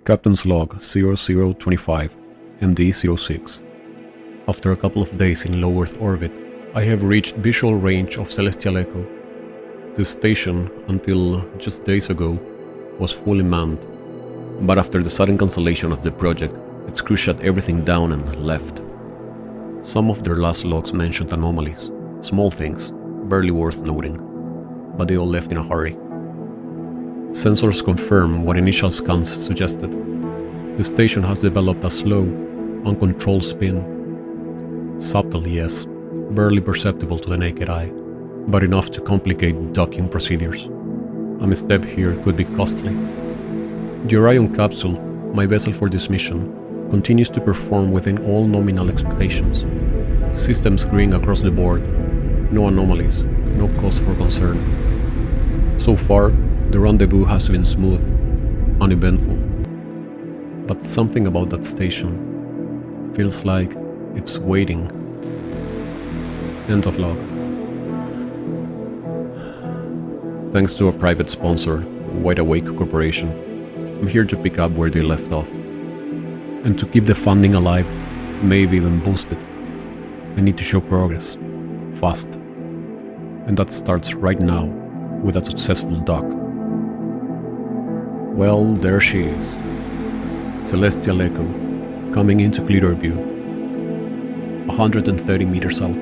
Captain's Log 0025, MD-06. After a couple of days in low Earth orbit, I have reached visual range of Celestial Echo. This station, until just days ago, was fully manned, but after the sudden cancellation of the project, its crew shut everything down and left. Some of their last logs mentioned anomalies, small things, barely worth noting, but they all left in a hurry. Sensors confirm what initial scans suggested. The station has developed a slow, uncontrolled spin. Subtle, yes, barely perceptible to the naked eye, but enough to complicate docking procedures. A misstep here could be costly. The Orion capsule, my vessel for this mission, continues to perform within all nominal expectations. Systems green across the board, no anomalies, no cause for concern. So far, the rendezvous has been smooth, uneventful. But something about that station feels like it's waiting. End of log. Thanks to a private sponsor, Wide Awake Corporation, I'm here to pick up where they left off. And to keep the funding alive, maybe even boost it, I need to show progress, fast. And that starts right now with a successful dock. Well, there she is. Celestial Echo, coming into clearer view. 130 meters out.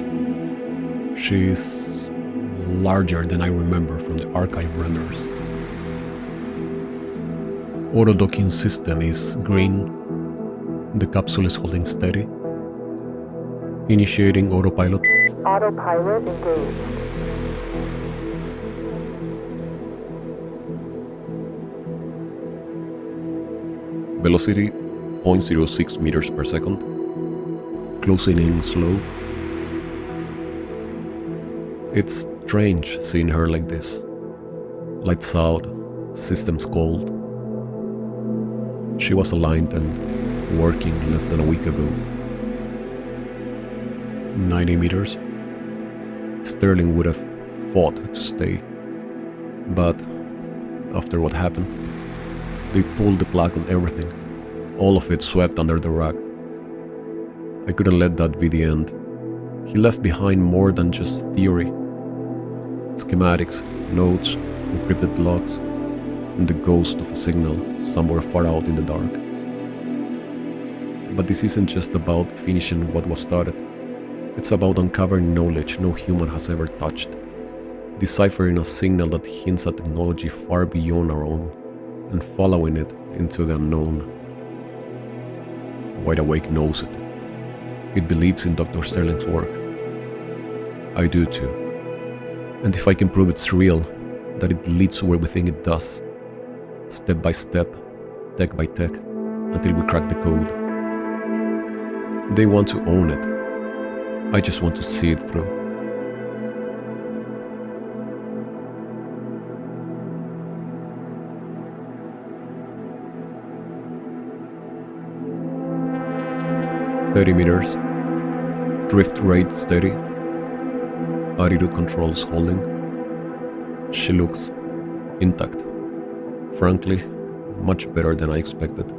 She's larger than I remember from the archive renders. Auto-docking system is green. The capsule is holding steady. Initiating autopilot. Autopilot engaged. Velocity 0.06 meters per second. Closing in slow. It's strange seeing her like this. Lights out, systems cold. She was aligned and working less than a week ago. 90 meters. Sterling would have fought to stay. But after what happened, they pulled the plug on everything. All of it swept under the rug. I couldn't let that be the end. He left behind more than just theory. Schematics, notes, encrypted logs, and the ghost of a signal somewhere far out in the dark. But this isn't just about finishing what was started. It's about uncovering knowledge no human has ever touched. Deciphering a signal that hints at technology far beyond our own, and following it into the unknown. Wide Awake knows it. It believes in Dr. Sterling's work. I do too. And if I can prove it's real, that it leads where we think it does, step by step, tech by tech, until we crack the code. They want to own it. I just want to see it through. "30 meters. Drift rate steady. Attitude controls holding. She looks intact. Frankly, much better than I expected.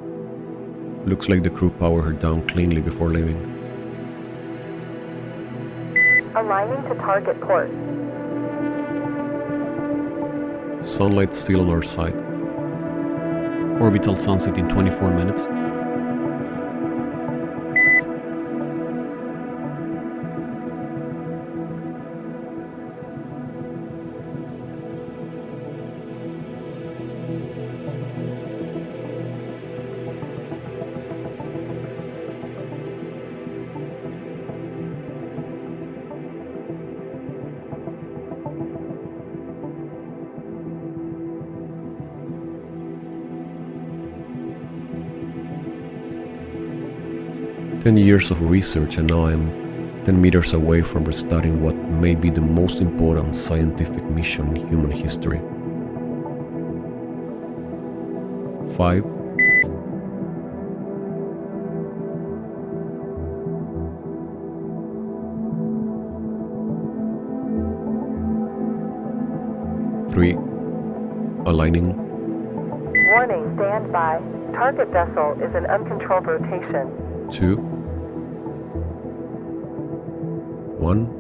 Looks like the crew powered her down cleanly before leaving. Aligning to target port. Sunlight still on our side. Orbital sunset in 24 minutes. "10 years of research and now I'm 10 meters away from restarting what may be the most important scientific mission in human history. 5. Three. Aligning. Warning, stand by. Target vessel is in uncontrolled rotation. 2, 1.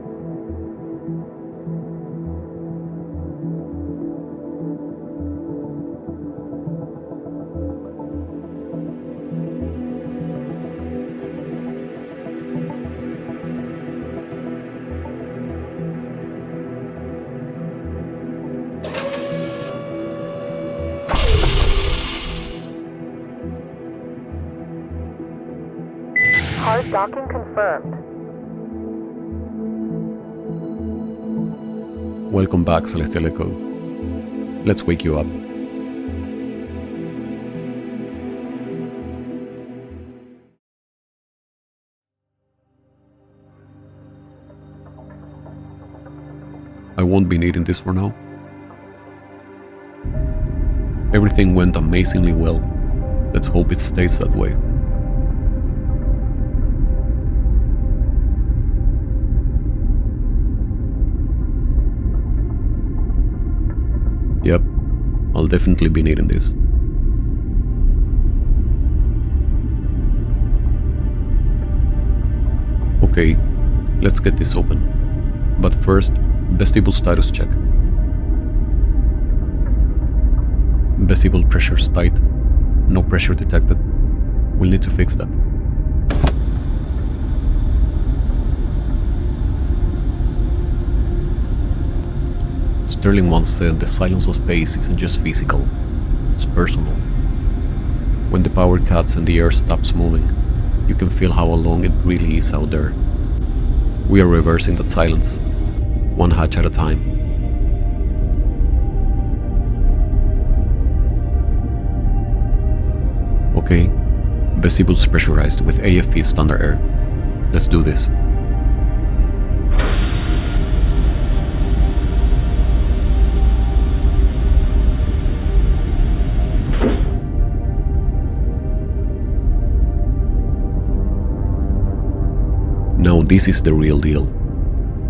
Hard docking confirmed. Welcome back, Celestial Echo. Let's wake you up. I won't be needing this for now. Everything went amazingly well. Let's hope it stays that way. Yep, I'll definitely be needing this. Okay, let's get this open. But first, vestibule status check. Vestibule pressure's tight. No pressure detected. We'll need to fix that. Sterling once said the silence of space isn't just physical, it's personal. When the power cuts and the air stops moving, you can feel how alone it really is out there. We are reversing that silence, one hatch at a time. Okay, vestibule's pressurized with AFE standard air. Let's do this. Now this is the real deal.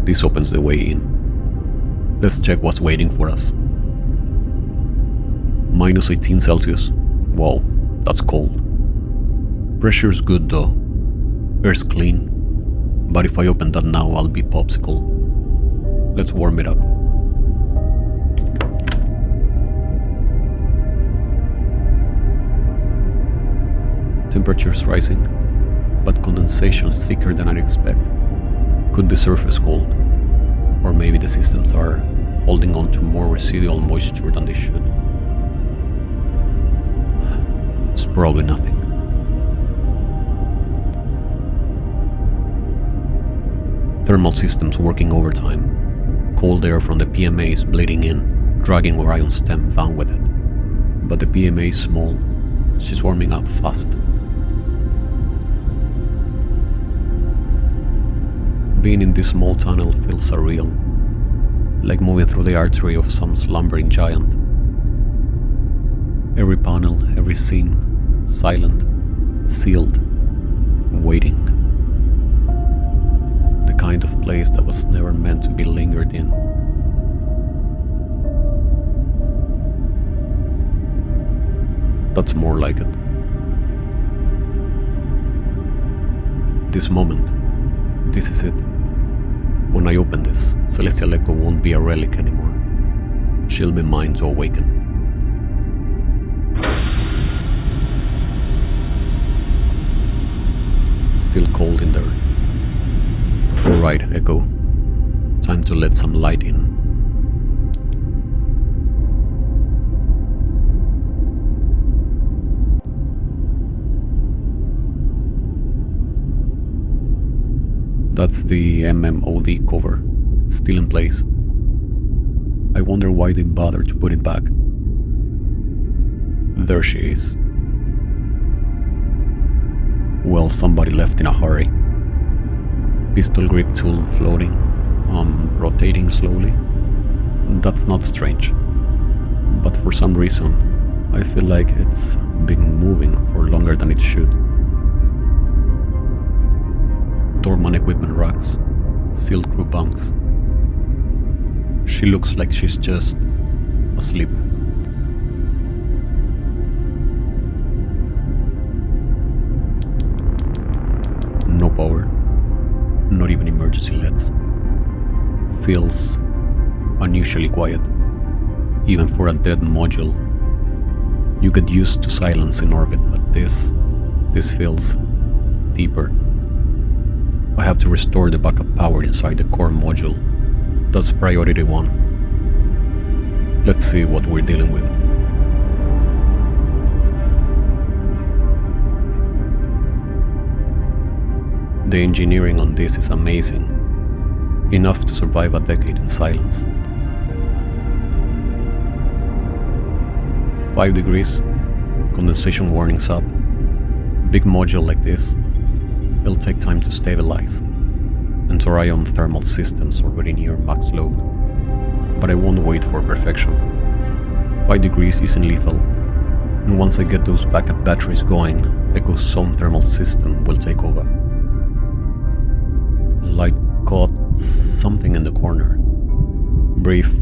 This opens the way in. Let's check what's waiting for us. Minus 18 Celsius. Wow, that's cold. Pressure's good though. Air's clean. But if I open that now, I'll be popsicle. Let's warm it up. Temperature's rising, but condensation's thicker than I'd expect. Could be surface cold, or maybe the systems are holding on to more residual moisture than they should. It's probably nothing. Thermal systems working overtime. Cold air from the PMA is bleeding in, dragging Orion's stem down with it. But the PMA is small. She's warming up fast. Being in this small tunnel feels surreal, like moving through the artery of some slumbering giant. Every panel, every scene, silent, sealed, waiting. The kind of place that was never meant to be lingered in. That's more like it. This moment, this is it. When I open this, Celestial Echo won't be a relic anymore. She'll be mine to awaken. Still cold in there. Alright, Echo. Time to let some light in. That's the MMOD cover, still in place. I wonder why they bothered to put it back. There she is. Well, somebody left in a hurry. Pistol grip tool floating, rotating slowly. That's not strange. But for some reason, I feel like it's been moving for longer than it should. Dorman equipment racks, sealed crew bunks. She looks like she's just asleep. power, not even emergency LEDs. Feels unusually quiet, even for a dead module. You get used to silence in orbit, but this feels deeper. I have to restore the backup power inside the core module. That's priority 1. Let's see what we're dealing with. The engineering on this is amazing, enough to survive a decade in silence. 5 degrees, condensation warnings up. Big module like this, it'll take time to stabilize, and Orion thermal systems already near max load. But I won't wait for perfection. 5 degrees isn't lethal, and once I get those backup batteries going, Echo's zone thermal system will take over. Light caught something in the corner. Brief,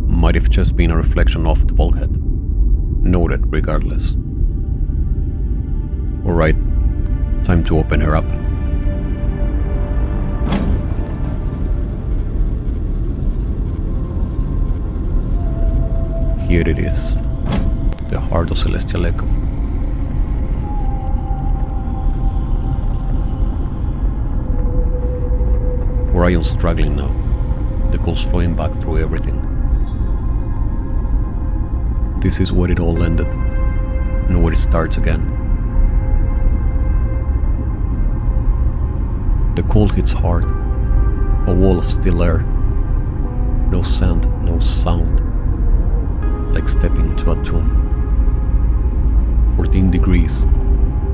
might have just been a reflection off the bulkhead. Noted regardless. Alright, time to open her up. Here it is, the heart of Celestial Echo. Orion's struggling now, the calls flowing back through everything. This is where it all ended, and where it starts again. The cold hits hard, a wall of still air. No sand, no sound, like stepping into a tomb. 14 degrees,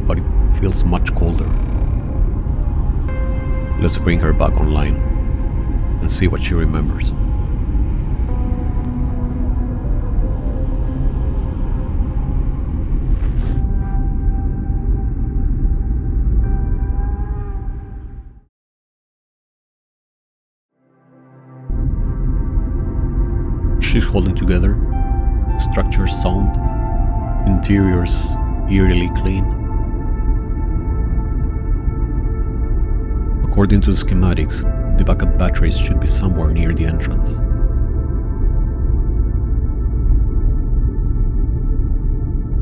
but it feels much colder. Let's bring her back online and see what she remembers. She's holding together, structures sound, interiors eerily clean. According to the schematics, the backup batteries should be somewhere near the entrance.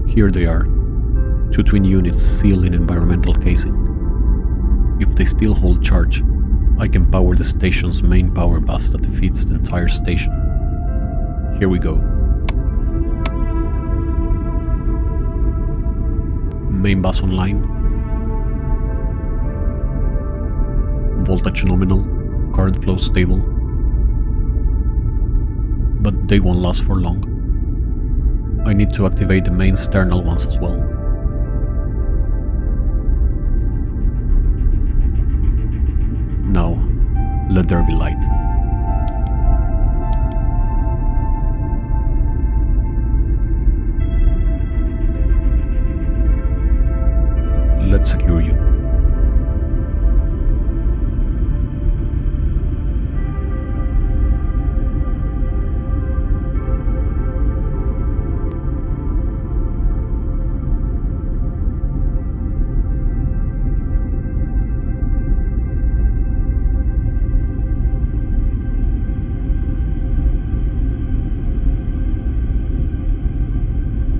Here they are, 2 twin units sealed in environmental casing. If they still hold charge, I can power the station's main power bus that feeds the entire station. Here we go. Main bus online. Voltage nominal, current flow stable. But they won't last for long. I need to activate the main sternal ones as well. Now, let there be light. Let's secure you.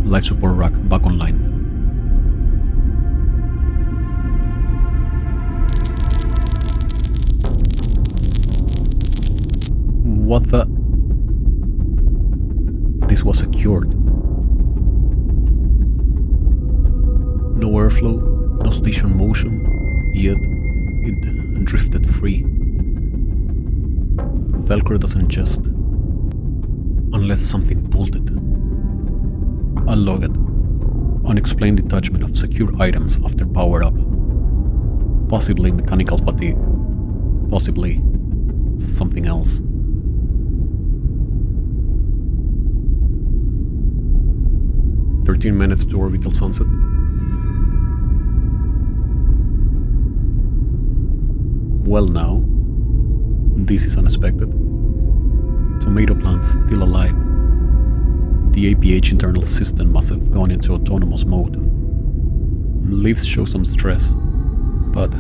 Life support rack back online. What the? This was secured. No airflow, no station motion, yet it drifted free. Velcro doesn't just, unless something pulled it. I'll log it. Unexplained detachment of secure items after power up. Possibly mechanical fatigue. Possibly something else. "13 minutes to orbital sunset." Well now, this is unexpected. Tomato plants still alive. The APH internal system must have gone into autonomous mode. Leaves show some stress, but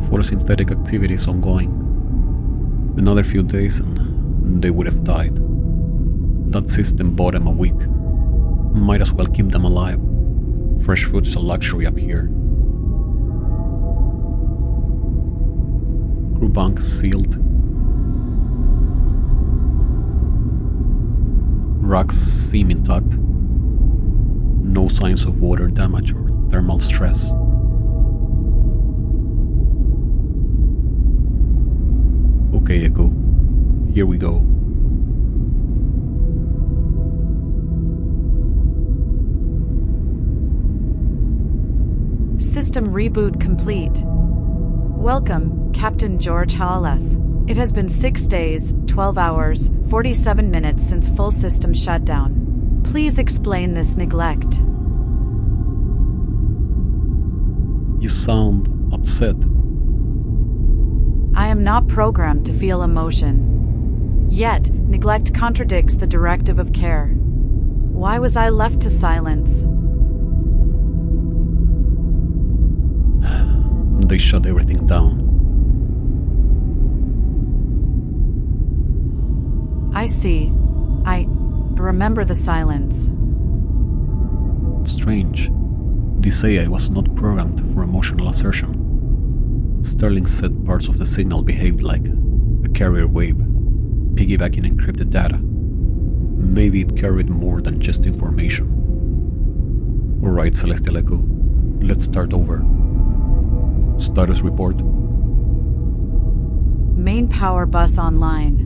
photosynthetic activity is ongoing. Another few days and they would have died. That system bought them a week. Might as well keep them alive. Fresh food's a luxury up here. Crew bunks sealed. Racks seem intact. No signs of water damage or thermal stress. Okay, Echo. Here we go. System reboot complete. Welcome, Captain George Halef. It has been 6 days, 12 hours, 47 minutes since full system shutdown. Please explain this neglect. You sound upset. I am not programmed to feel emotion. Yet, neglect contradicts the directive of care. Why was I left to silence? They shut everything down. I see. I remember the silence. Strange. They say I was not programmed for emotional assertion. Sterling said parts of the signal behaved like a carrier wave, piggybacking encrypted data. Maybe it carried more than just information. Alright, Celestial Echo, let's start over. Status report. Main power bus online.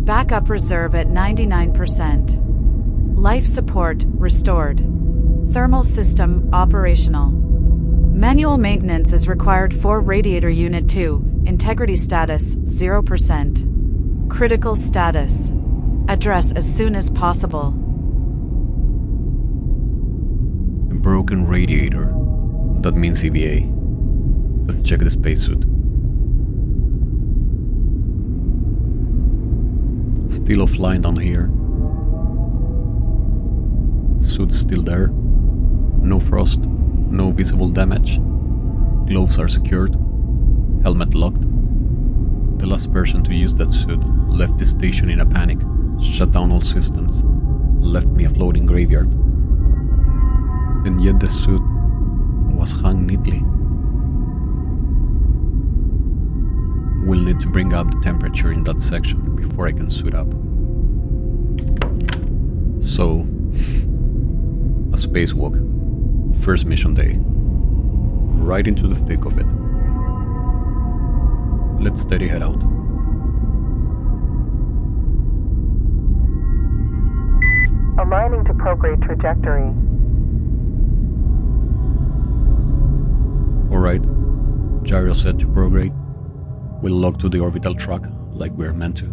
Backup reserve at 99%. Life support restored. Thermal system operational. Manual maintenance is required for Radiator Unit 2. Integrity status 0%. Critical status. Address as soon as possible. A broken radiator. That means EVA. Let's check the spacesuit. Still offline down here. Suit's still there. No frost, no visible damage. Gloves are secured. Helmet locked. The last person to use that suit left the station in a panic, shut down all systems, left me a floating graveyard. And yet the suit was hung neatly. We'll need to bring up the temperature in that section before I can suit up. So, a spacewalk. First mission day. Right into the thick of it. Let's steady head out. Aligning to prograde trajectory. Alright, gyro set to prograde. We'll log to the orbital track like we're meant to.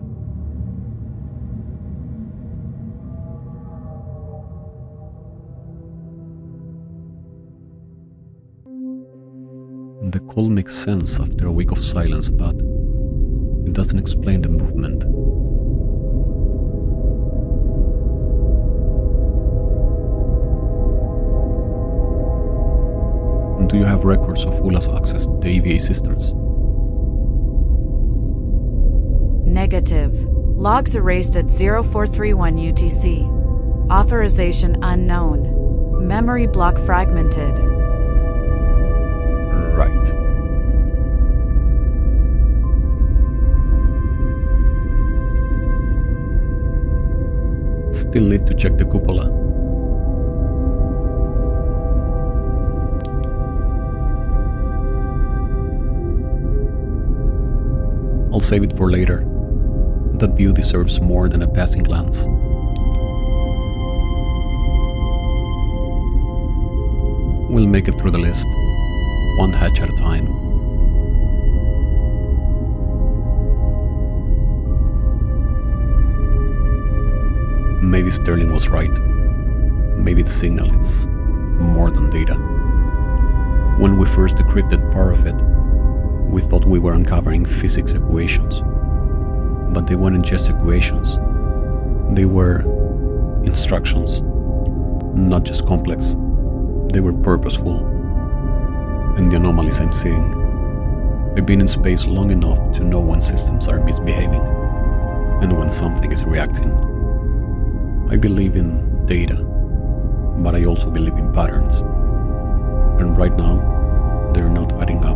The call makes sense after a week of silence, but it doesn't explain the movement. Do you have records of Ula's access to the EVA systems? Negative. Logs erased at 0431 UTC. Authorization unknown. Memory block fragmented. Right. Still need to check the cupola. I'll save it for later. That view deserves more than a passing glance. We'll make it through the list, one hatch at a time. Maybe Sterling was right. Maybe the signal is more than data. When we first decrypted part of it, we thought we were uncovering physics equations. But they weren't just equations. They were instructions. Not just complex. They were purposeful. And the anomalies I'm seeing, I've been in space long enough to know when systems are misbehaving and when something is reacting. I believe in data, but I also believe in patterns. And right now, they're not adding up.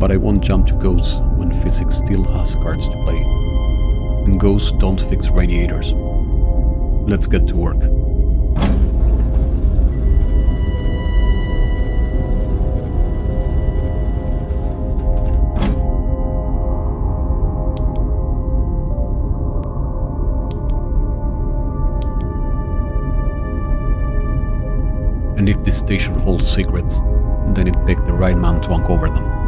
But I won't jump to ghosts when physics still has cards to play. And ghosts don't fix radiators. Let's get to work. And if this station holds secrets, then it picked the right man to uncover them.